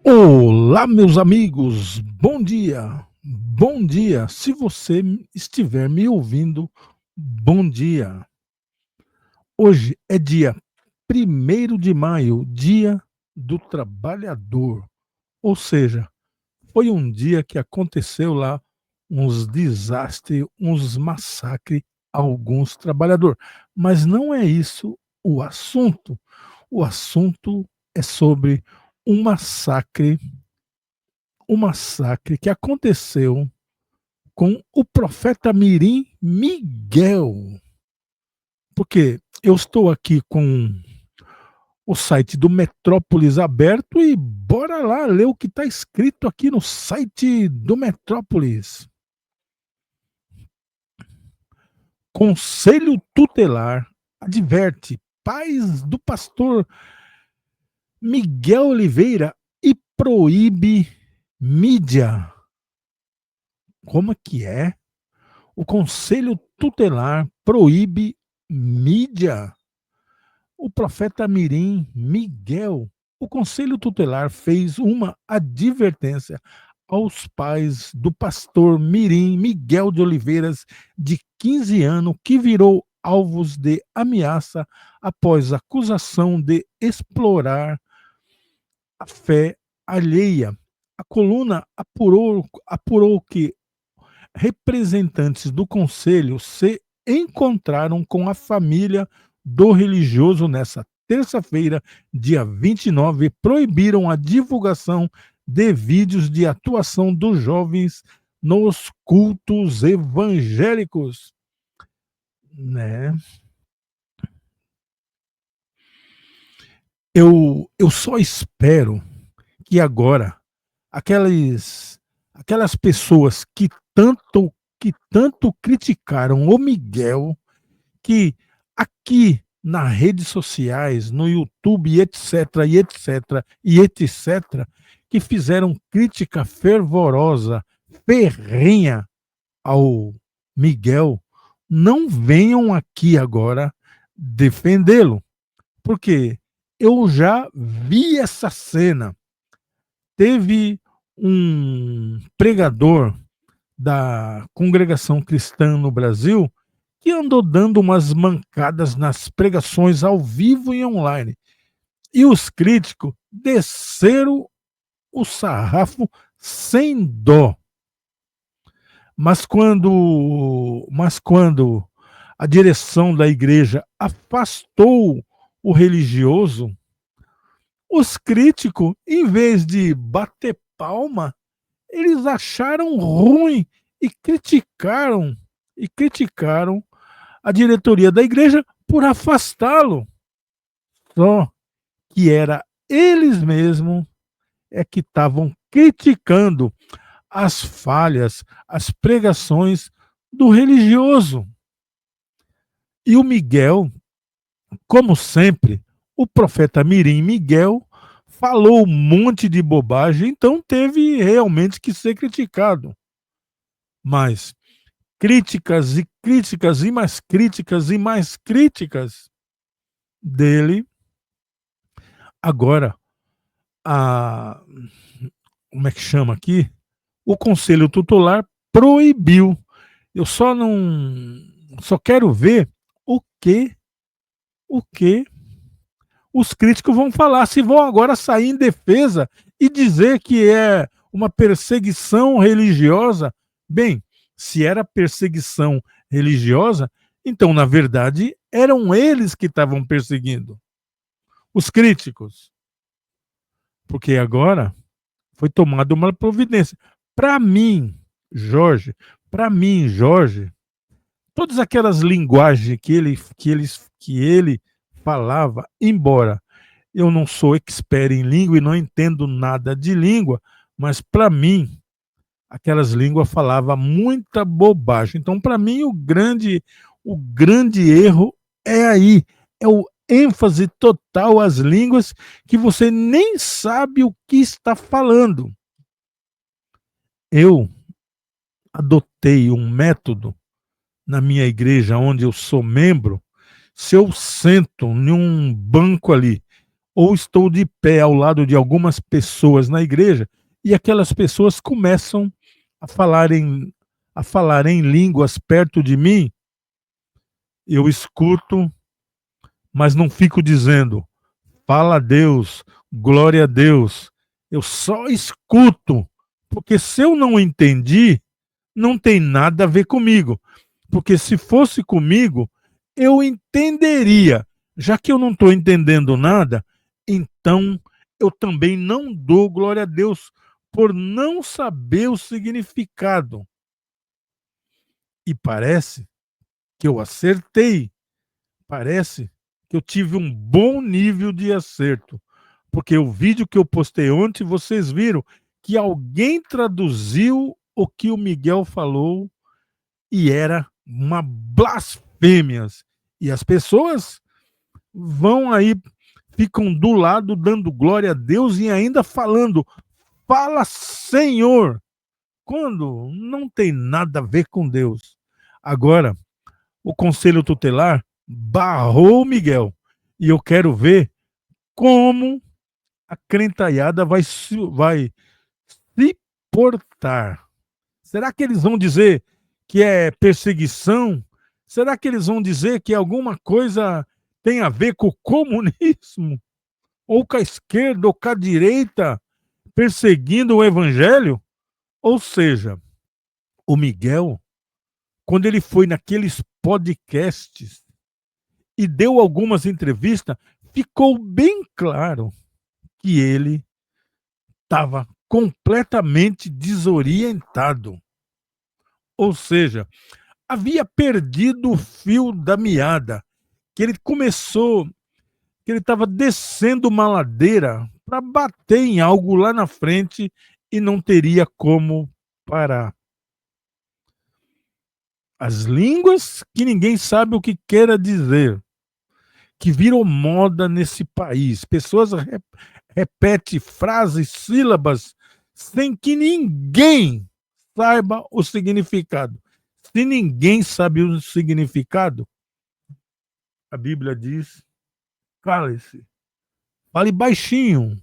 Olá, meus amigos, bom dia, bom dia. Se você estiver me ouvindo, bom dia. Hoje é dia 1º de maio, dia do trabalhador. Ou seja, foi um dia que aconteceu lá uns desastres, uns massacres a alguns trabalhadores. Mas não é isso o assunto. O assunto é sobre um massacre o massacre que aconteceu com o profeta mirim Miguel. Porque eu estou aqui com o site do Metrópolis aberto e bora lá ler o que está escrito aqui no site do Metrópolis. Conselho Tutelar adverte pais do pastor Miguel Oliveira e proíbe mídia. Como é que é? O Conselho Tutelar proíbe mídia. O profeta mirim Miguel, o Conselho Tutelar fez uma advertência aos pais do pastor mirim Miguel de Oliveiras, de 15 anos, que virou alvos de ameaça após acusação de explorar a fé alheia. A coluna apurou que representantes do conselho se encontraram com a família do religioso nesta terça-feira, dia 29, e proibiram a divulgação de vídeos de atuação dos jovens nos cultos evangélicos, né? Eu só espero que agora aquelas pessoas que tanto criticaram o Miguel, que aqui nas redes sociais, no YouTube, e etc, e etc, e etc, que fizeram crítica fervorosa, ferrenha ao Miguel, não venham aqui agora defendê-lo, porque eu já vi essa cena. Teve um pregador da congregação cristã no Brasil que andou dando umas mancadas nas pregações ao vivo e online. E os críticos desceram o sarrafo sem dó. Mas quando a direção da igreja afastou o religioso, os críticos, em vez de bater palma, eles acharam ruim e criticaram a diretoria da igreja por afastá-lo. Só que era eles mesmos que estavam criticando as falhas, as pregações do religioso. E o Miguel, como sempre, o profeta mirim Miguel falou um monte de bobagem, então teve realmente que ser criticado. Mas críticas e críticas e mais críticas e mais críticas dele. Agora, a, como é que chama aqui? O Conselho Tutelar proibiu. Eu só quero ver o que os críticos vão falar, se vão agora sair em defesa e dizer que é uma perseguição religiosa. Bem, se era perseguição religiosa, então, na verdade, eram eles que estavam perseguindo os críticos, porque agora foi tomada uma providência. Para mim, Jorge, para mim, Jorge, todas aquelas linguagens que ele falava, embora eu não sou expert em língua e não entendo nada de língua, mas para mim aquelas línguas falavam muita bobagem. Então, para mim, o grande erro é aí, é o ênfase total às línguas que você nem sabe o que está falando. Eu adotei um método na minha igreja onde eu sou membro. Se eu sento em um banco ali, ou estou de pé ao lado de algumas pessoas na igreja e aquelas pessoas começam a falar em línguas perto de mim, eu escuto, mas não fico dizendo: "Fala a Deus, glória a Deus". Eu só escuto, porque se eu não entendi, não tem nada a ver comigo. Porque se fosse comigo, eu entenderia. Já que eu não estou entendendo nada, então eu também não dou glória a Deus por não saber o significado. E parece que eu acertei, parece que eu tive um bom nível de acerto. Porque o vídeo que eu postei ontem, vocês viram que alguém traduziu o que o Miguel falou e era uma blasfêmia. E as pessoas vão aí, ficam do lado dando glória a Deus e ainda falando, fala Senhor, quando não tem nada a ver com Deus. Agora, o Conselho Tutelar barrou o Miguel e eu quero ver como a crentalhada vai se portar. Será que eles vão dizer que é perseguição? Será que eles vão dizer que alguma coisa tem a ver com o comunismo? Ou com a esquerda, ou com a direita, perseguindo o evangelho? Ou seja, o Miguel, quando ele foi naqueles podcasts e deu algumas entrevistas, ficou bem claro que ele estava completamente desorientado. Ou seja, havia perdido o fio da meada, que ele começou, que ele estava descendo uma ladeira para bater em algo lá na frente e não teria como parar. As línguas que ninguém sabe o que queira dizer, que virou moda nesse país. Pessoas repetem frases, sílabas, sem que ninguém saiba o significado. Se ninguém sabe o significado, a Bíblia diz: cale-se, fale baixinho.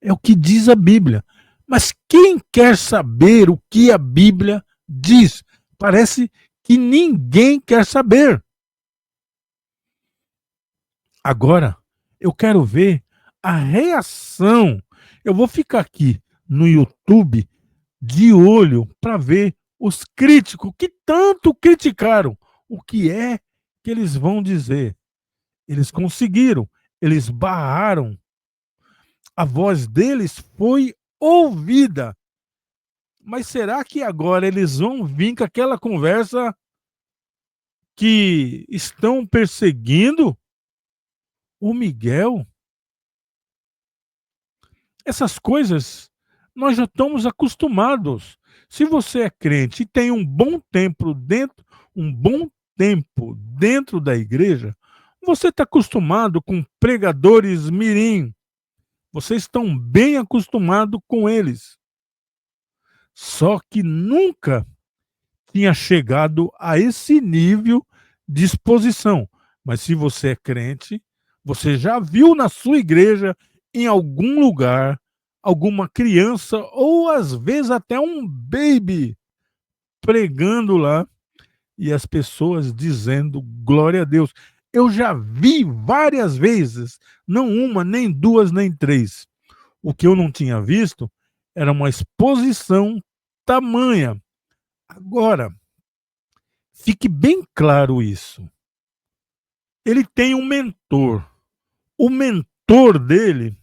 É o que diz a Bíblia. Mas quem quer saber o que a Bíblia diz? Parece que ninguém quer saber. Agora, eu quero ver a reação. Eu vou ficar aqui no YouTube de olho para ver os críticos que tanto criticaram. O que é que eles vão dizer? Eles conseguiram, eles barraram. A voz deles foi ouvida. Mas será que agora eles vão vir com aquela conversa que estão perseguindo o Miguel? Essas coisas nós já estamos acostumados. Se você é crente e tem um bom tempo dentro da igreja, você está acostumado com pregadores mirim. Vocês estão bem acostumados com eles. Só que nunca tinha chegado a esse nível de exposição. Mas se você é crente, você já viu na sua igreja, em algum lugar, alguma criança, ou às vezes até um baby, pregando lá, e as pessoas dizendo glória a Deus. Eu já vi várias vezes, não uma, nem duas, nem três. O que eu não tinha visto era uma exposição tamanha. Agora, fique bem claro isso. Ele tem um mentor. O mentor dele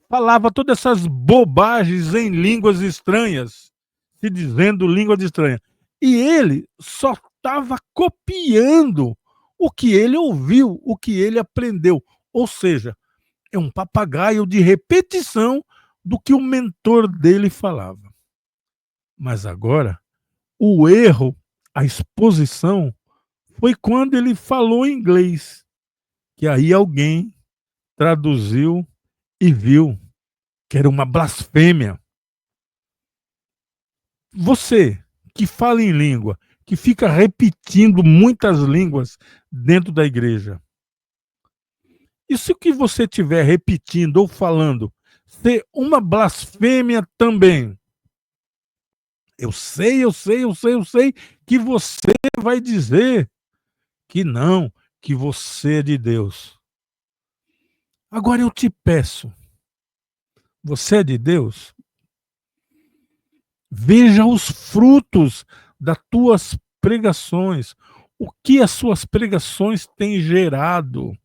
falava todas essas bobagens em línguas estranhas, se dizendo língua estranha. E ele só estava copiando o que ele ouviu, o que ele aprendeu. Ou seja, é um papagaio de repetição do que o mentor dele falava. Mas agora, o erro, a exposição, foi quando ele falou em inglês, que aí alguém traduziu e viu que era uma blasfêmia. Você que fala em língua, que fica repetindo muitas línguas dentro da igreja, E se o que você estiver repetindo ou falando ser uma blasfêmia também? Eu sei que você vai dizer que não, que você é de Deus. Agora eu te peço, você é de Deus? Veja os frutos das tuas pregações, o que as suas pregações têm gerado.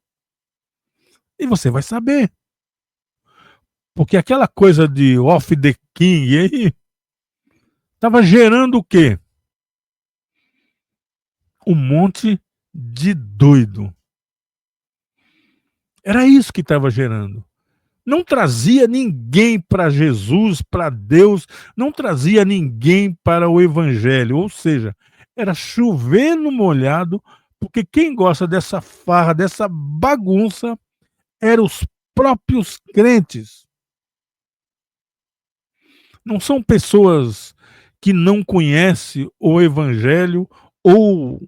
E você vai saber, porque aquela coisa de off the king aí estava gerando o quê? Um monte de doido. Era isso que estava gerando. Não trazia ninguém para Jesus, para Deus, não trazia ninguém para o Evangelho. Ou seja, era chover no molhado, porque quem gosta dessa farra, dessa bagunça, eram os próprios crentes. Não são pessoas que não conhecem o Evangelho ou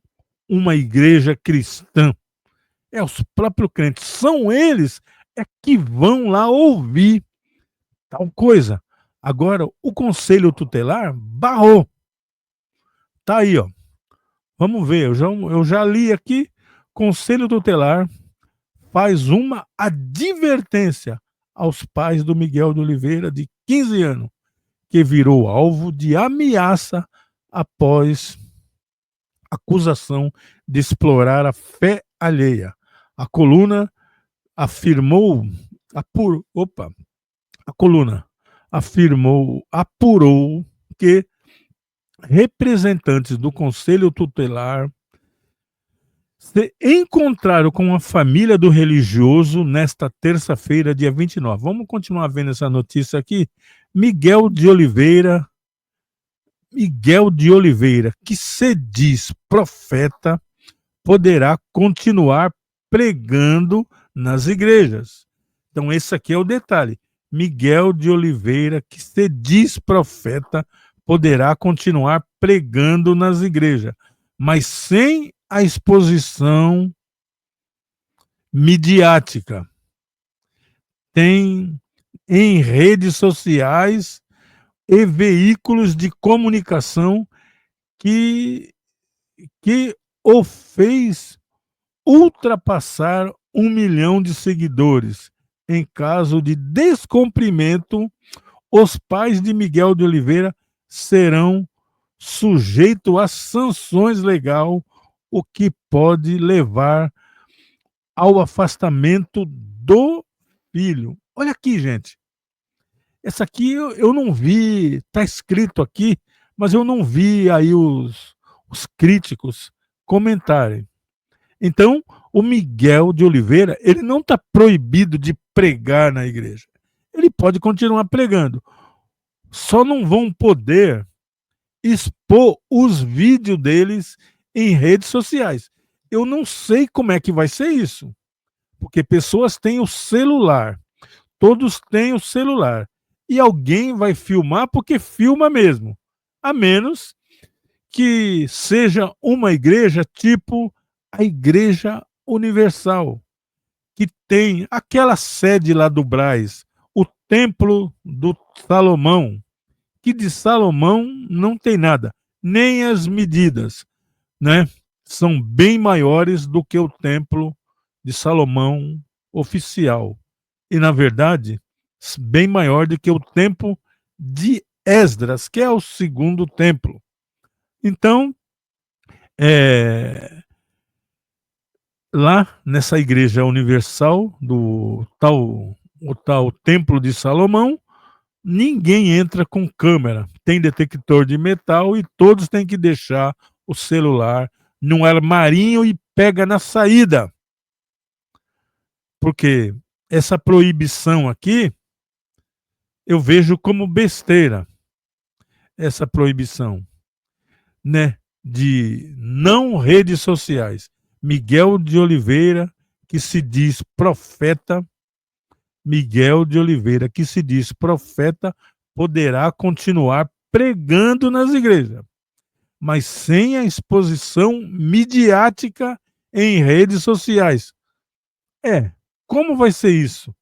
uma igreja cristã. É os próprios crentes. São eles que vão lá ouvir tal coisa. Agora, o conselho tutelar barrou. Tá aí, ó. Vamos ver, eu já li aqui. Conselho tutelar faz uma advertência aos pais do Miguel de Oliveira, de 15 anos, que virou alvo de ameaça após acusação de explorar a fé alheia. A coluna afirmou, a coluna apurou que representantes do Conselho Tutelar se encontraram com a família do religioso nesta terça-feira, dia 29. Vamos continuar vendo essa notícia aqui. Miguel de Oliveira, que se diz profeta, poderá continuar pregando nas igrejas. Então, esse aqui é o detalhe. Miguel de Oliveira, que se diz profeta, poderá continuar pregando nas igrejas, mas sem a exposição midiática. Tem em redes sociais e veículos de comunicação que o fez ultrapassar 1 milhão de seguidores. Em caso de descumprimento, os pais de Miguel de Oliveira serão sujeitos a sanções legais, o que pode levar ao afastamento do filho. Olha aqui, gente. Essa aqui eu não vi, está escrito aqui, mas eu não vi aí os críticos comentarem. Então, o Miguel de Oliveira, ele não está proibido de pregar na igreja. Ele pode continuar pregando. Só não vão poder expor os vídeos deles em redes sociais. Eu não sei como é que vai ser isso, porque pessoas têm o celular, todos têm o celular, e alguém vai filmar porque filma mesmo, a menos que seja uma igreja tipo a Igreja Universal, que tem aquela sede lá do Brás, o Templo do Salomão, que de Salomão não tem nada, nem as medidas, né? São bem maiores do que o Templo de Salomão oficial. E, na verdade, bem maior do que o Templo de Esdras, que é o segundo templo. Então, lá nessa Igreja Universal, o tal Templo de Salomão, ninguém entra com câmera, tem detector de metal e todos têm que deixar o celular num armarinho e pega na saída. Porque essa proibição aqui, eu vejo como besteira, essa proibição, né, de não redes sociais. Miguel de Oliveira, que se diz profeta, Miguel de Oliveira, que se diz profeta, poderá continuar pregando nas igrejas, mas sem a exposição midiática em redes sociais. Como vai ser isso?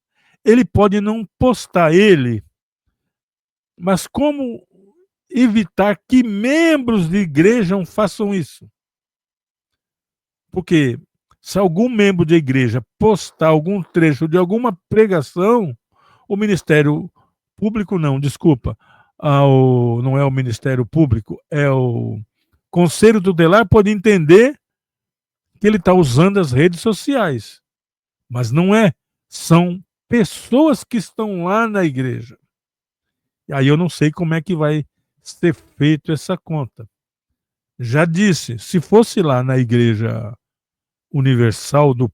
Ele pode não postar ele, mas como evitar que membros de igreja façam isso? Porque se algum membro de igreja postar algum trecho de alguma pregação, o Ministério Público não, desculpa, não é o Ministério Público, é o Conselho Tutelar pode entender que ele está usando as redes sociais, mas não é, são pessoas que estão lá na igreja. E aí eu não sei como é que vai ser feito essa conta. Já disse, se fosse lá na Igreja Universal do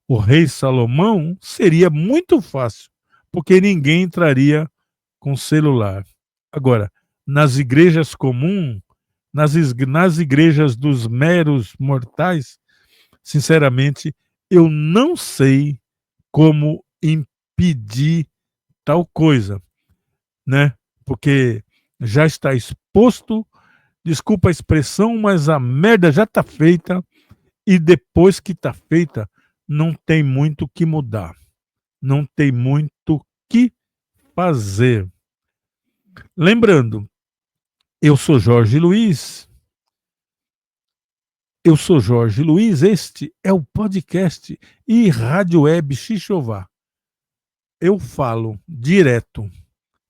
o Rei Salomão, seria muito fácil, porque ninguém entraria com celular. Agora, nas igrejas comuns, nas igrejas dos meros mortais, sinceramente, eu não sei como impedir tal coisa, né? Porque já está exposto, desculpa a expressão, mas a merda já está feita e depois que está feita, não tem muito o que mudar, não tem muito o que fazer. Lembrando, eu sou Jorge Luiz, este é o podcast e Rádio Web Xixová. Eu falo direto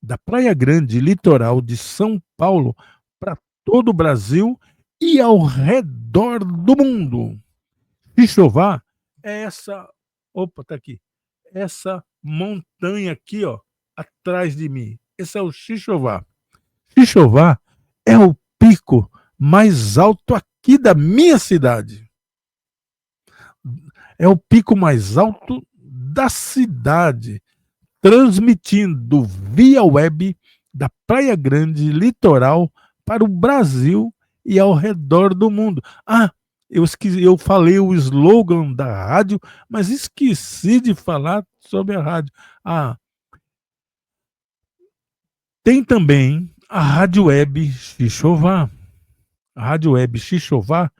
da Praia Grande, litoral de São Paulo, para todo o Brasil e ao redor do mundo. Xixová é essa, opa, tá aqui, essa montanha aqui, ó, atrás de mim. Esse é o Xixová. Xixová é o pico mais alto aqui da minha cidade. É o pico mais alto da cidade, transmitindo via web da Praia Grande litoral para o Brasil e ao redor do mundo. Ah, eu falei o slogan da rádio, mas esqueci de falar sobre a rádio. Ah, tem também a Rádio Web Xixová. A Rádio Web Xixová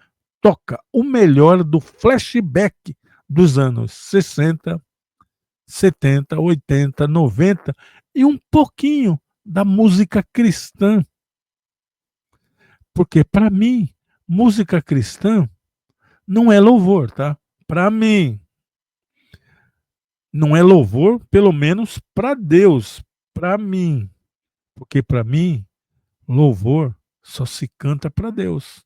toca o melhor do flashback dos anos 60, 70, 80, 90 e um pouquinho da música cristã. Porque para mim, música cristã não é louvor, tá? Para mim, não é louvor, pelo menos para Deus, para mim. Porque para mim, louvor só se canta para Deus.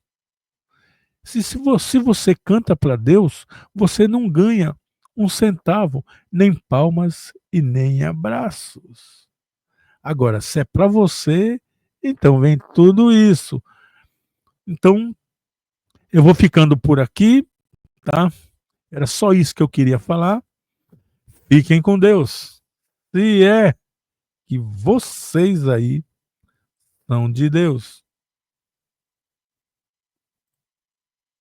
Se você canta para Deus, você não ganha um centavo, nem palmas e nem abraços. Agora, se é para você, então vem tudo isso. Então, eu vou ficando por aqui, tá? Era só isso que eu queria falar. Fiquem com Deus. Se é que vocês aí são de Deus.